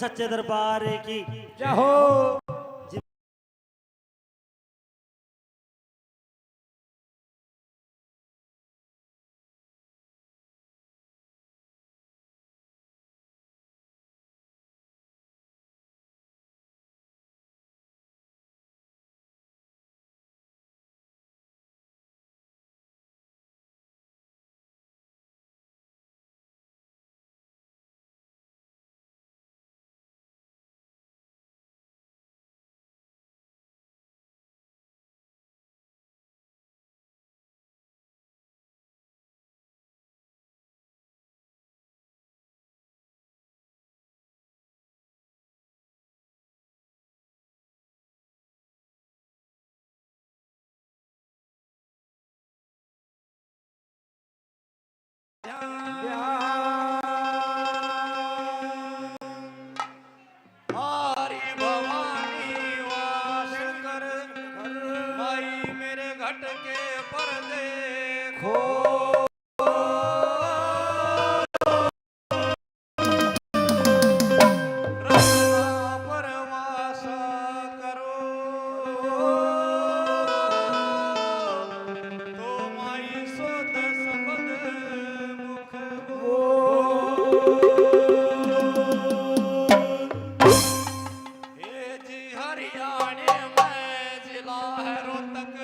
सच्चे दरबार की जय हो। हरि भवानी वास कर माई मेरे घट के पर देखो रत्ना पर वास करो तो माई सुध संबंध मुख हरियाणे में जिला है रोहतक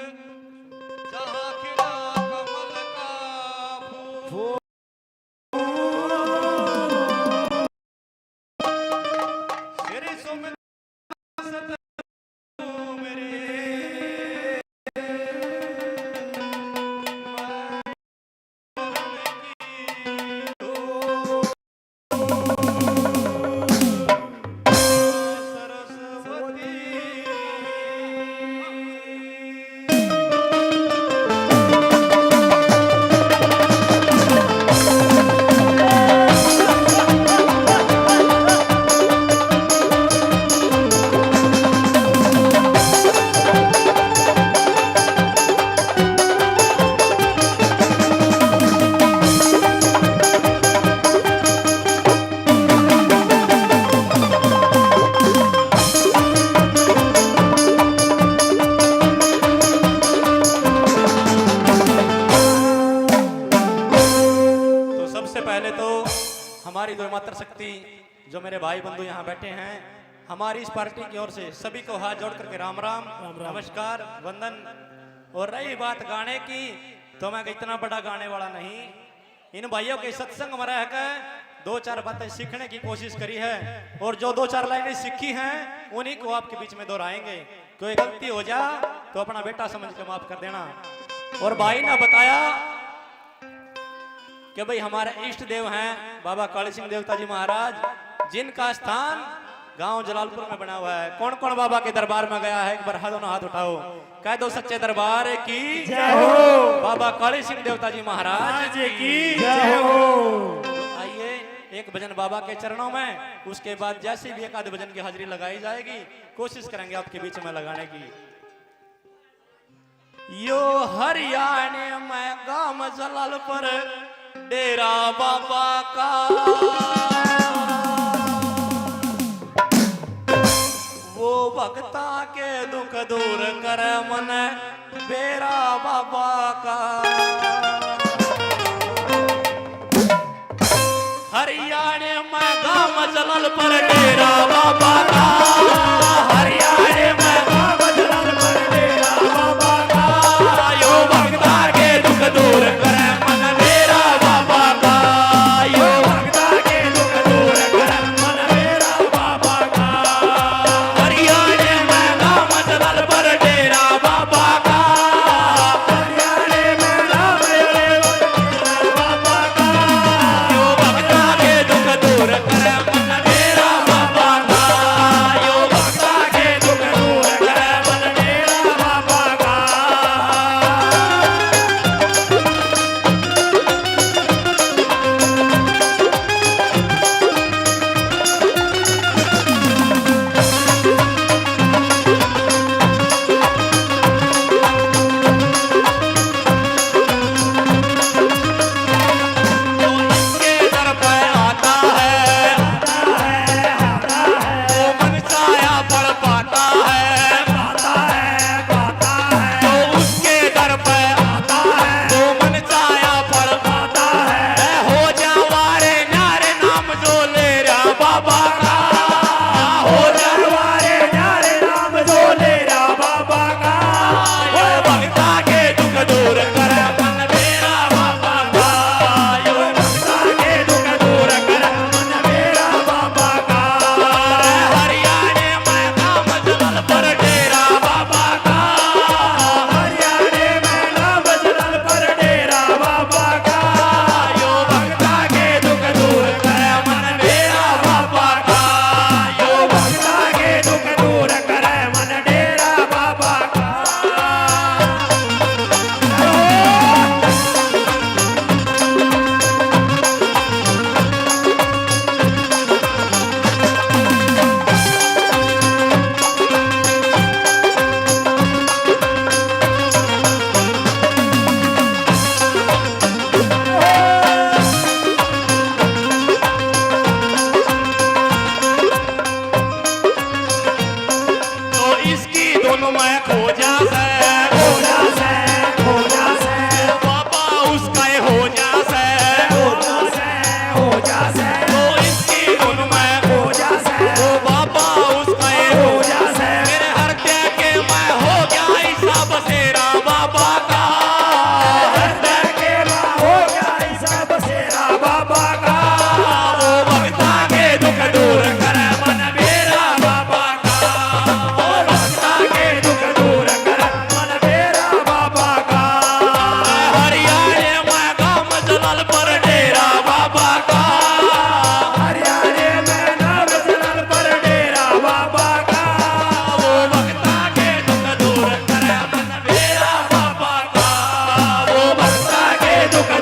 जहाँ खिला कमल का फूल श्री सुमित मेरे हमारी दो मात्र शक्ति जो मेरे भाई बंधु यहाँ बैठे हैं हमारी इस पार्टी की ओर से सभी को हाथ जोड़ करके राम राम, नमस्कार, वंदन। और रही बात गाने की तो मैं इतना बड़ा गाने वाला नहीं, इन भाइयों के सत्संग में रह कर दो चार बातें सीखने की कोशिश करी है और जो दो चार लाइनें सीखी हैं उन्हीं को आपके बीच में दोहराएंगे। कोई गलती हो जा तो अपना बेटा समझ के माफ कर देना। और भाई ने बताया कि भाई हमारे इष्ट देव हैं बाबा काली सिंह देवता जी महाराज, जिनका स्थान गांव जलालपुर में बना हुआ है। कौन कौन बाबा के दरबार में गया है एक बार हाथ उठाओ, कह दो सच्चे दरबार की जय हो, बाबा काली सिंह देवता जी महाराज की जय हो। आइए एक भजन बाबा के चरणों में, उसके बाद जैसे भी एक आध भजन की हाजिरी लगाई जाएगी कोशिश करेंगे आपके बीच में लगाने की। यो हरियाणे में गांव जलालपुर डेरा बाबा का वो भक्ता के दुख दूर कर मन बेरा बाबा का। हरियाणे में गांव जलालपुर डेरा बाबा का, हरियाणे में गांव जलालपुर डेरा बाबा का। यो भक्ता के दुख दूर कर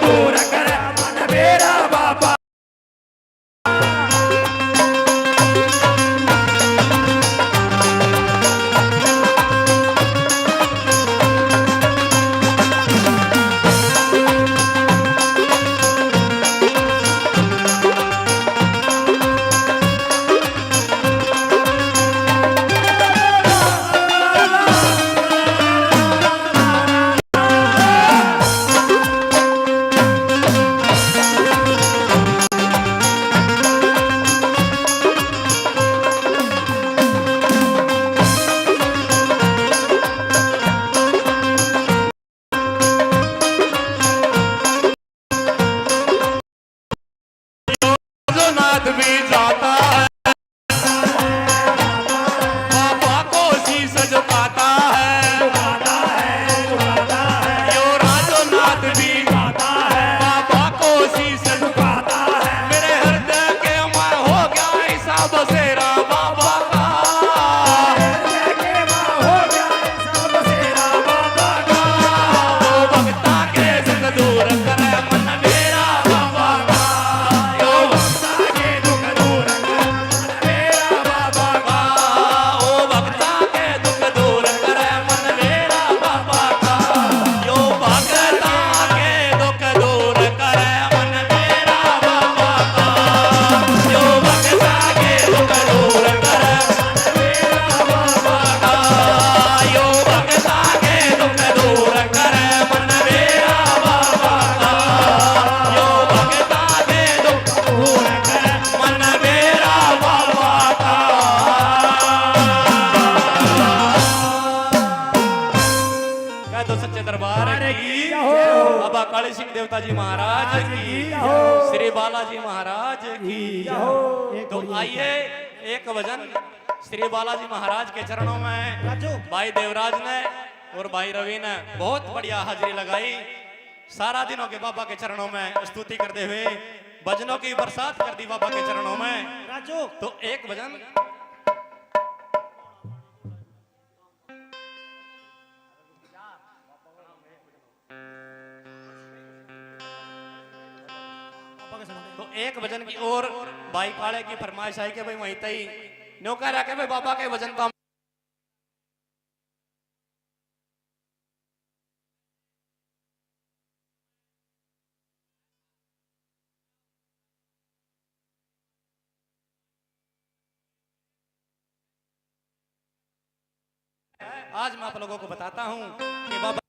दूर करे मन मेरा बाबा। नाथ भी जाता है बाबा को शीश झुकाता है यो राजो नाथ भी जाता है बाबा को शीश झुकाता है। मेरे हृदय के मैं हो गया ऐसा बसेरा बाबा का, हृदय के मैं हो गया ऐसा बसेरा बाबा का। वो भक्ता के दुख दूर करे मन मेरा बाबा का, यो भक्ता के दुख दूर करे मन मेरा बाबा का। ओ भक्ता के दुख दूर करे मन मेरा बाबा का, यो भक्ता के दुख दूर करे मन मेरा बाबा का, यो भक्ता के दुख दूर करे मन मेरा बाबा का, यो भक्ता के दुख दूर करे मन मेरा बाबा का, यो भक्ता के दुख दूर करे मन मेरा बाबा का। कह दो सच्चे दरबार की बाबा काली सिंह देवता जी महाराज की, श्री बालाजी महाराज की। तो आइए एक भजन श्री बालाजी महाराज के चरणों में भाई देवराज ने और भाई रवि ने बहुत बढ़िया हाजिरी लगाई। सारा दिनों के बाबा के चरणों में स्तुति करते हुए भजनों की बरसात कर दी बाबा के चरणों में। तो एक भजन तो एक भजन की और भाई काले की फरमाइश आई कि भाई वहीं तई नौका रखे भाई बाबा के भजन तो आज मैं आप लोगों को बताता हूं कि बाबा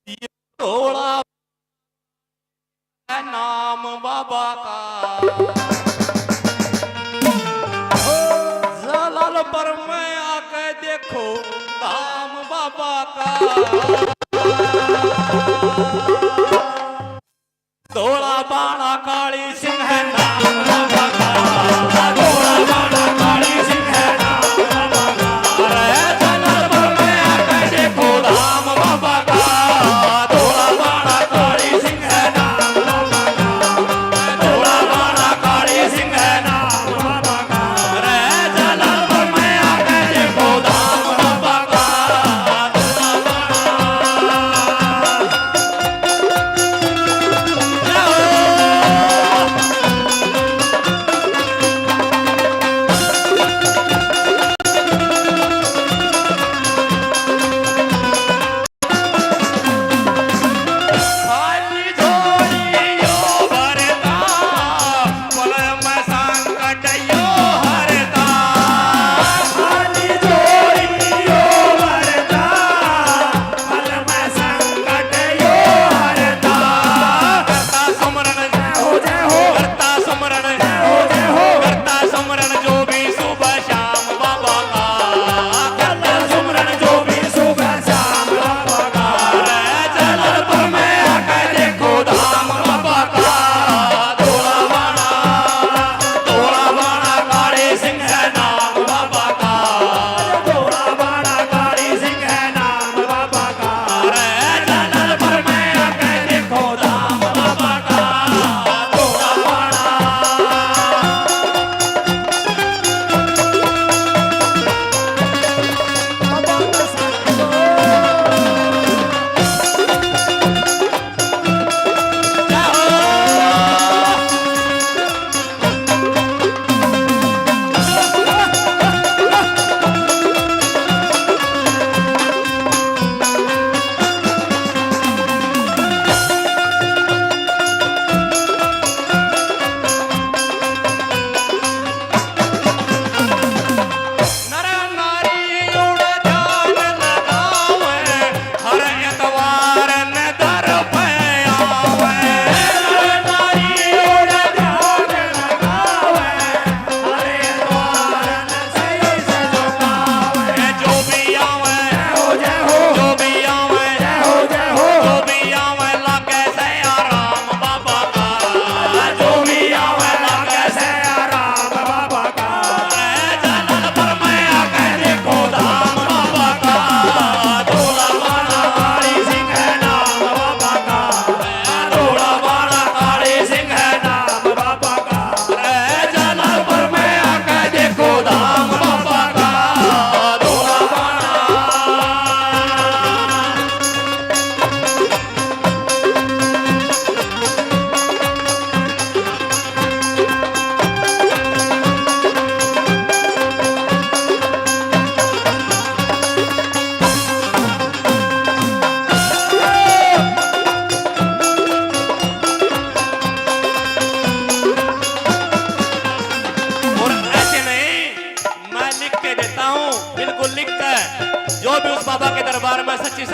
ये थोड़ा है नाम बाबा का, जलाल पर में आके देखो धाम बाबा का। थोड़ा बाणा काली सिंह है नाम बाबा का, थोड़ा बाणा काली सिंह है नाम बाबा का। अरे जलाल पर में आके देखो धाम बाबा का, थोड़ा बाणा काली सिंह है नाम बाबा का, थोड़ा बाणा काली सिंह है नाम बाबा का। अरे जलाल पर में आके देखो धाम बाबा का, थोड़ा बाणा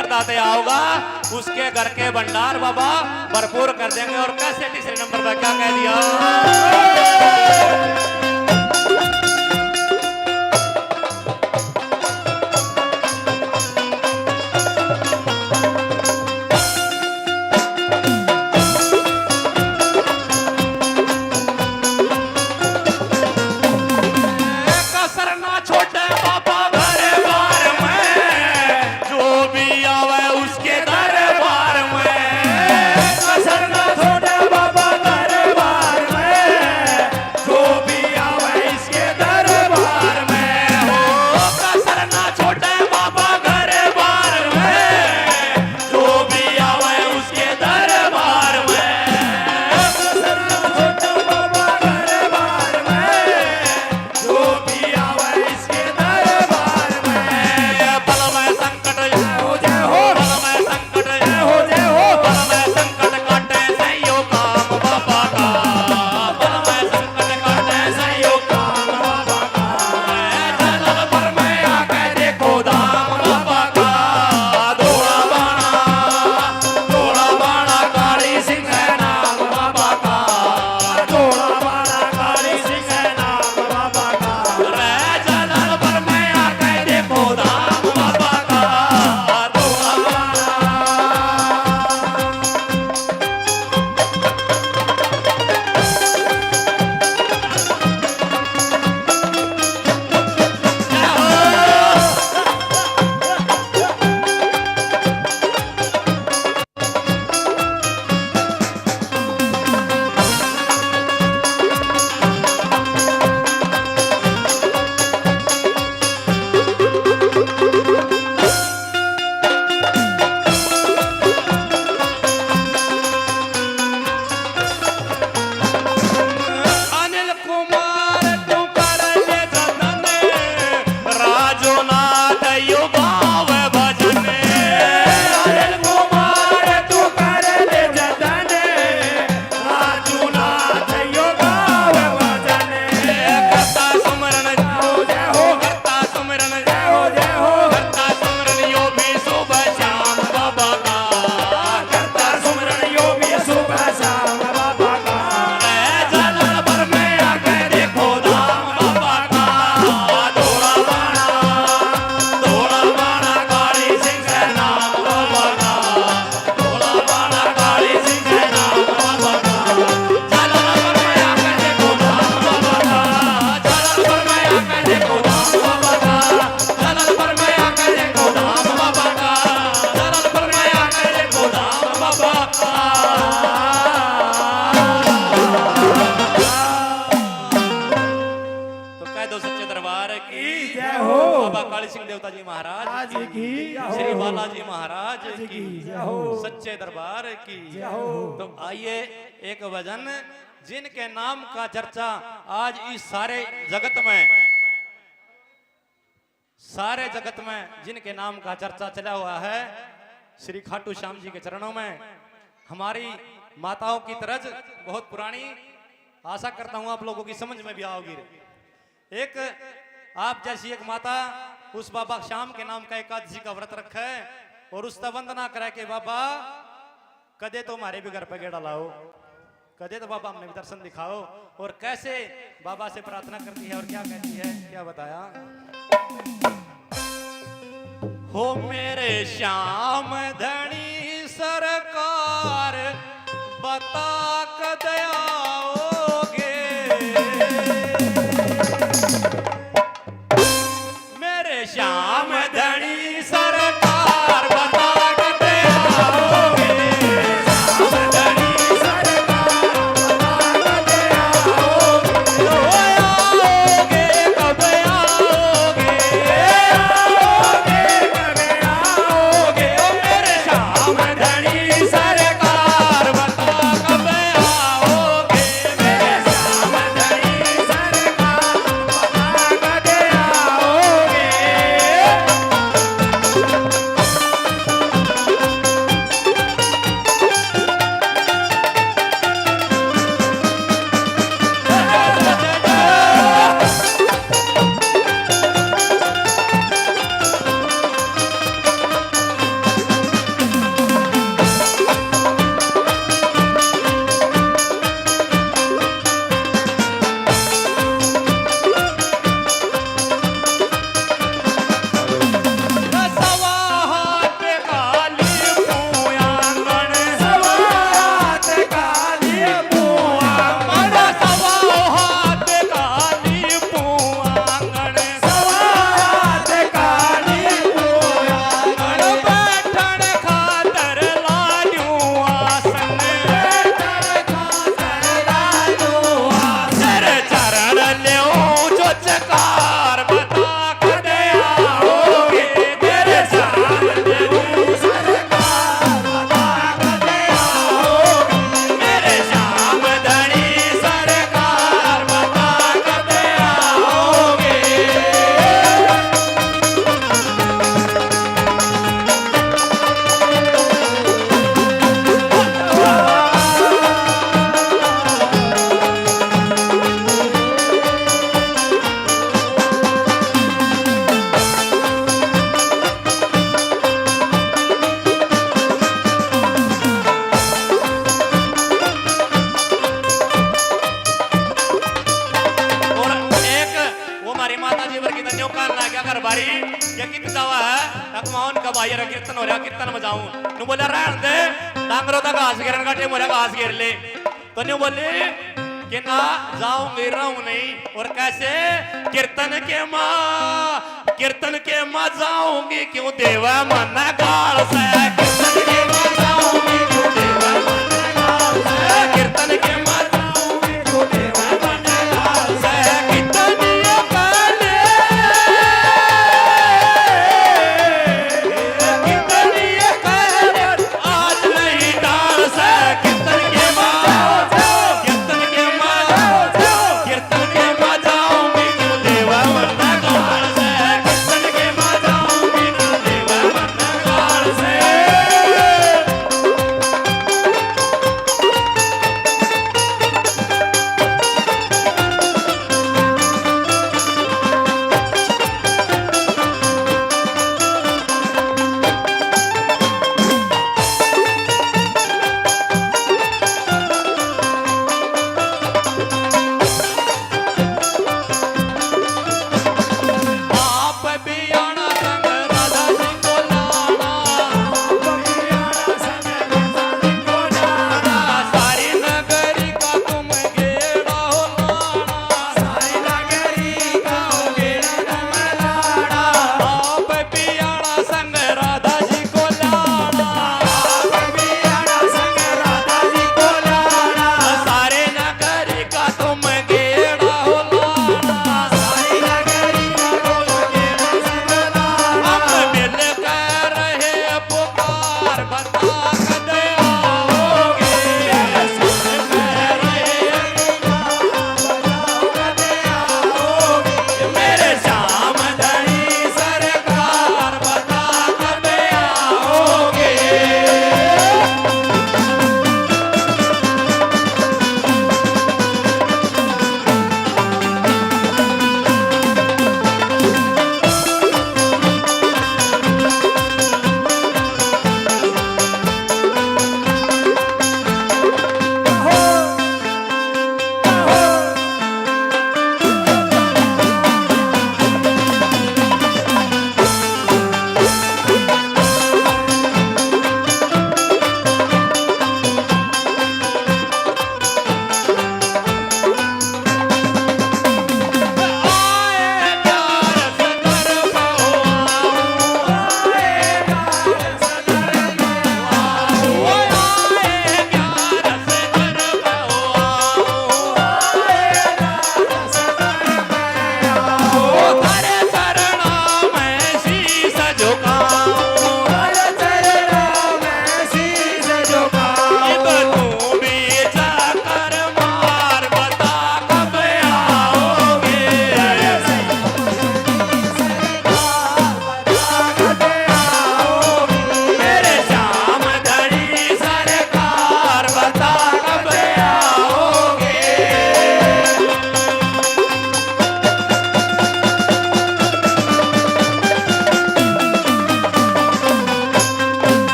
श्रद्धा से आओगा उसके घर के भंडार बाबा भरपूर कर देंगे। और कैसे तीसरे नंबर पर क्या कह दिया? श्री बालाजी महाराज की सच्चे दरबार की। तो आइए एक भजन जिनके नाम का चर्चा आज इस सारे जगत में जिनके नाम का चर्चा चला हुआ है, श्री खाटू श्याम जी के चरणों में। हमारी माताओं की तरज बहुत पुरानी, आशा करता हूं आप लोगों की समझ में भी आओगी। एक आप जैसी एक माता उस बाबा श्याम के नाम का एकादशी का व्रत रखा है और उसका वंदना करे के बाबा कदे तो हमारे भी घर पे गेड़ा लाओ, कदे तो बाबा हमने भी दर्शन दिखाओ। और कैसे बाबा से प्रार्थना करती है और क्या कहती है, क्या बताया। हो मेरे श्याम धनी सरकार बता कद आओगे, मेरे श्याम धनी सरकार बता कद आओगे, श्याम धनी सरकार बता कद आओगे, आओगे कब आओगे, आओगे कब आओगे, ओ मेरे श्याम धनी सरकार बता कब आओगे। भाई यार कीर्तन हो रहा कीर्तन बजाऊं नु बोला रहन दे डांगरों का घास घेरन का टेम हो रहा घास घेर ले तो न्यू बोले कि ना जाऊंगी रहूं नहीं और कैसे कीर्तन के मां जाऊंगी क्यों देवा मन गाल से कीर्तन के मां जाऊंगी क्यों देवा मन गाल से कीर्तन के मां जाऊंगी क्यों देवा मन गाल से कीर्तन ये काले कीर्तन ये काले आज नहीं डाल से कीर्तन के मां कीर्तन के मां जाऊंगी क्यों देवा मन गाल से कीर्तन के मां जाऊंगी क्यों देवा मन गाल से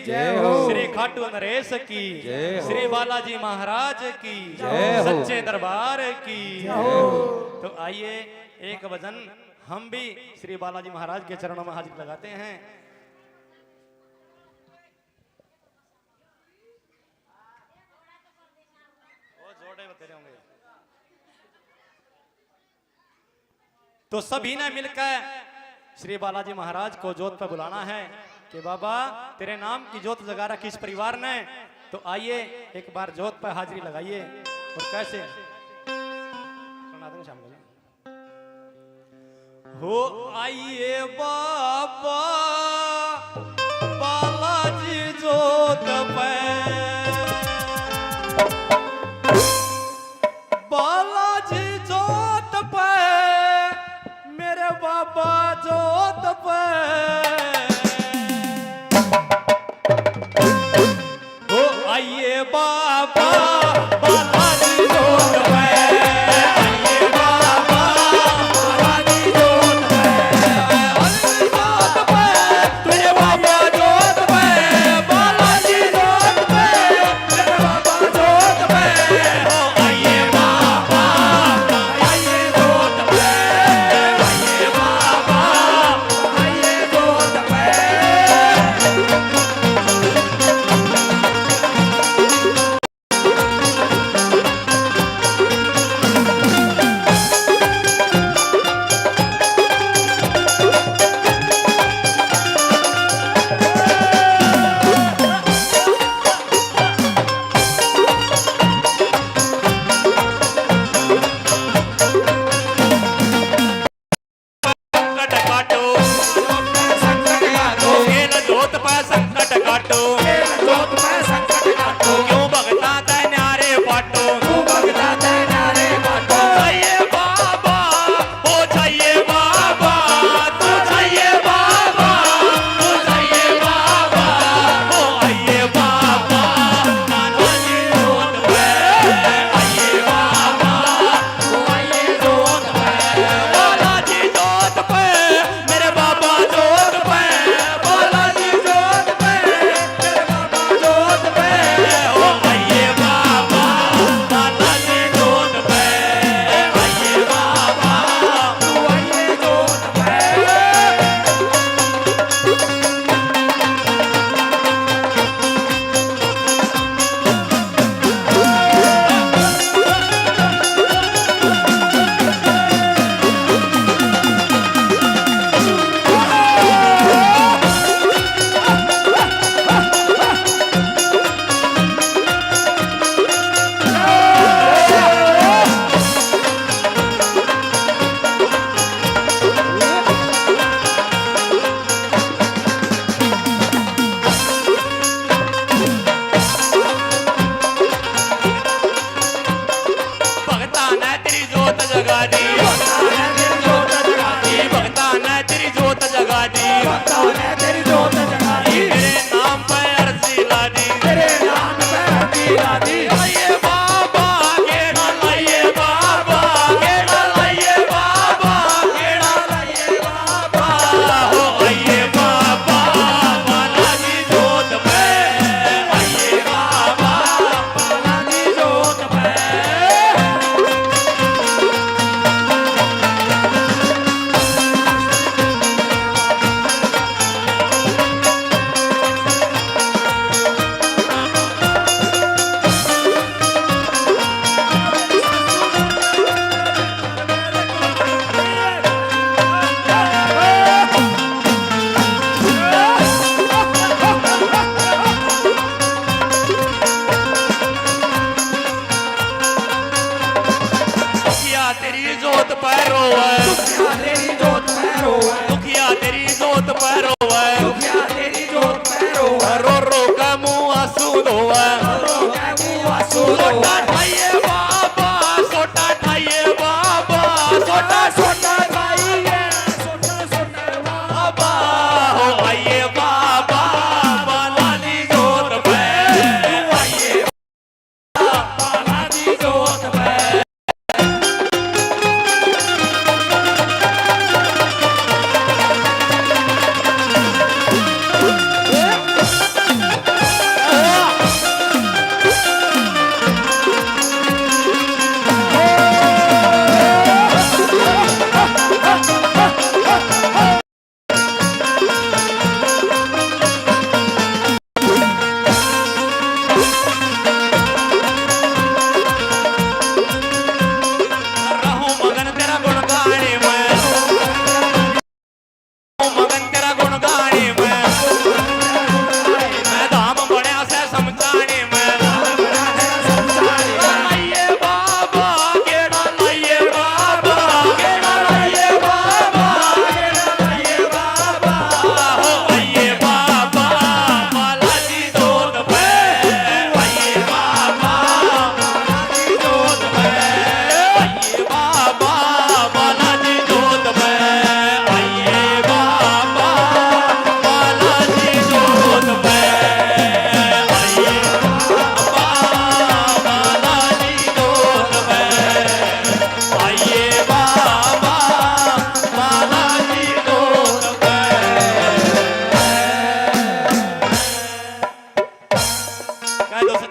जय हो। श्री खाटू नरेश की जय हो। श्री बालाजी महाराज की जय हो। सच्चे दरबार की तो आइए एक भजन हम भी श्री बालाजी महाराज के चरणों में हाजिर लगाते हैं। वो जोड़े बतेरे होंगे। तो सभी ने मिलकर श्री बालाजी महाराज को जोत पर बुलाना है कि बाबा तेरे नाम की जोत जगा रखी इस परिवार ने। तो आइए एक बार जोत पर हाजिरी लगाइए। और कैसे सुना देंगे शाम को हो आइए बाबा बालाजी जोत पे बालाजी जोत पे मेरे बाबा जोत पे हो आइए बाबा बालाजी जोत पे आइए बाबा बालाजी जोत पे बालाजी जोत पे तुझे बाबा जोत पे बालाजी जोत पे मेरे बाबा जोत पे हो आइए बाबा आइए जोत पे आइए बाबा आइए जोत पे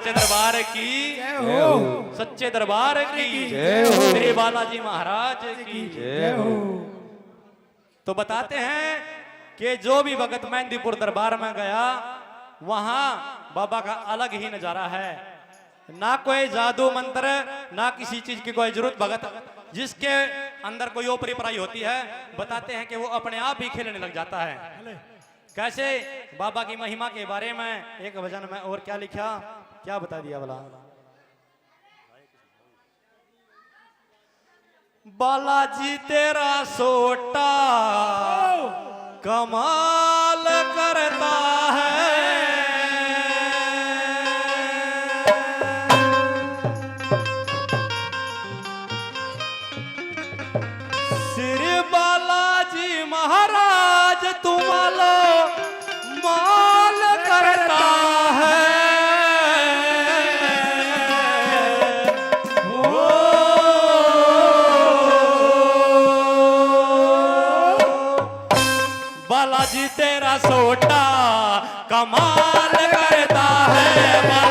सच्चे दरबार की जय हो सच्चे दरबार की जय हो। श्री बालाजी महाराज की जय हो। तो बताते हैं कि जो भी भगत मेहंदीपुर दरबार में गया वहां बाबा का अलग ही नजारा है। ना कोई जादू मंत्र, ना किसी चीज की कोई जरूरत। भगत जिसके अंदर कोई ओपरी पराई होती है, बताते हैं कि वो अपने आप ही खेलने लग जाता है। कैसे बाबा की महिमा के बारे में एक भजन में और क्या लिखा, क्या बता दिया भला। बालाजी तेरा सोटा कमाल करता है, श्री बालाजी महाराज तुम्हारा माल करता है। बालाजी तेरा सोटा कमाल करता है।